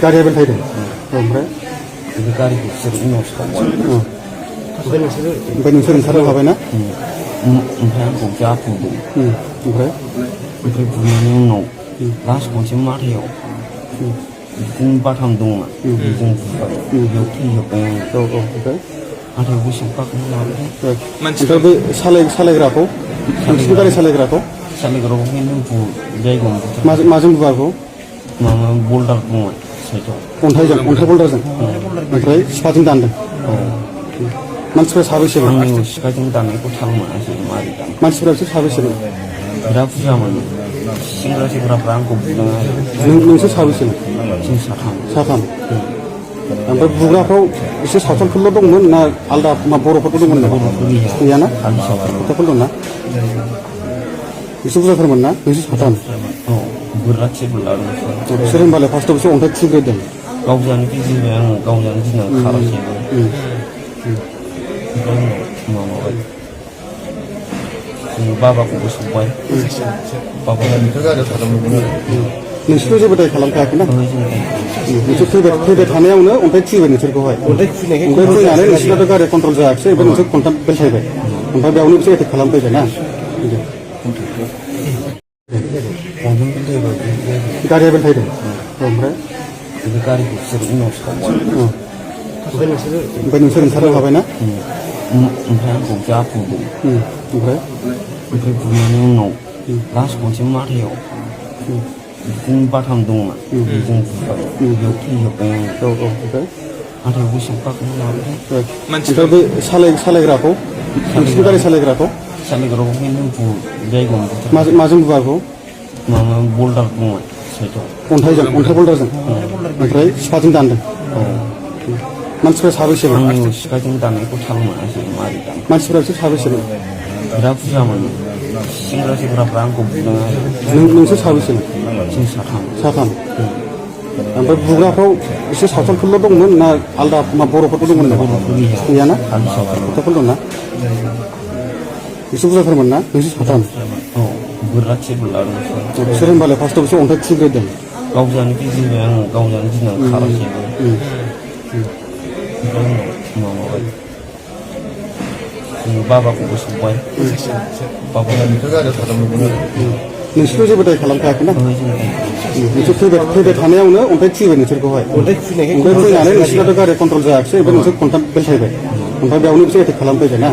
गारिया बेल थायदों ओमफ्राय गारिखौ बिसोर उनाव सावबाय ओमफ्राय नोंसोर ओंखारनो हाबायना ओमफ्राय आंखौ जाफुंदों ओमफ्राय बुनायनि उनाव लास्ट खनसे माथायाव बिदिनो बाथाम दंमोन बेजों बुबाय बेयाव थैजोब्बाय औ ओमफ्राय नाथाय गोसोआव गाखोनो लाबोदों ओमफ्राय बे सालायग्राखौ नोंसिनि गारि सालायग्राखौ जायगायाव माजों बुवाखौ माबा बल्डार दंमोन साइडआव अन्थाइ बल्डारजों ओमफ्राय सिखाजों दानदों मानसिफ्रा साबैसे आंनि सिखाजों दाननायखौ थाल मोनासै मारै दान मानसिफ्रा बिसोर साबैसे बिराद बुरजामोन सेंग्रा सेंग्राफ्रा आंखौ बुदों आरो नोंसोर साबैसे जों साथाम ओमफ्राय बुग्राफ्राव एसे सावथालफोरल' दंमोन ना आलदा बर'फोरबो दंमोन नामा गैयाना सावथालफोर दंना एसे बुरजाथारमोन ना नोंसोर साथाम बोरला थिरबो लादों बिसोर होनबालाय फार्स्टआव बिसोर अन्थाइ खुबैग्रोदों गावजानो गिदिंबाय आं गावजानो गिदिंनानै खाराखैबो ओमफ्राय माबाबाय जोङो बाबाखौबो संबाय नोंसोरथ' जेबो दाय खालामखायाखैना नोंसोर फैबाय थानायावनो अन्थाइ खुबैबाय नोंसोरखौहाय अन्थाइ फैनानै नोंसोरनाथ' गारिया कन्ट्रल जायाखिसै ओमफ्राय नोंसोर खन्थाम बेलथायबाय ओमफ्राय बेयावनो बिसोर एटेक खालामफैबाय ना गारिया बेलथायदों ओमफ्राय गारिखौ बिसोर उनाव सावबाय ओमफ्राय नोंसोर ओंखारनो हाबायना ओमफ्राय आंखौ जाफुंदों ओमफ्राय बुनायनि उनाव लास्ट खनसे माथायाव बिदिनो बाथाम दंमोन बेजों बुबाय बेयाव थैजोब्बाय ओमफ्राय नाथाय गोसोआव गाखोनो लाबोदों ओमफ्राय बे सालायग्राखौ नोंसिनि गारि सालायग्राखौ जायगायाव माजों बुवाखौ माबा बल्डार दंमोन साइडआव अन्थाइ बल्डारजों ओमफ्राय सिखाजों दानदों मानसिफ्रा साबैसे आंनि सिखाजों दाननायखौ थाल मोनासै मारै दान मानसिफ्रा बिसोर साबैसे बिराद बुरजामोन सेंग्रा सेंग्राफ्रा आंखौ बुदों आरो नोंसोर साबैसे जों साथाम ओमफ्राय बुग्राफ्राव एसे सावथालफोरल' दंमोन ना आलदा बर'फोरबो दंमोन नामा गैयाना सावथालफोर दंना एसे बुरजाथारमोन ना नोंसोर साथाम बोरला थिरबो लादों बिसोर होनबालाय फार्स्टआव बिसोर अन्थाइ खुबैग्रोदों गावजानो गिदिंबाय आं गावजानो गिदिंनानै खाराखैबो ओमफ्राय माबाबाय जोङो बाबाखौबो संबाय नोंसोरथ' जेबो दाय खालामखायाखैना नोंसोर फैबाय थानायावनो अन्थाइ खुबैबाय नोंसोरखौहाय ओमफ्राय फैनानै नोंसोरनाथ' गारिया कन्ट्रल जायाखिसै ओमफ्राय नोंसोर खन्थाम बेलथायबाय ओमफ्राय बेयावनो बिसोर एटेक खालामफैबाय ना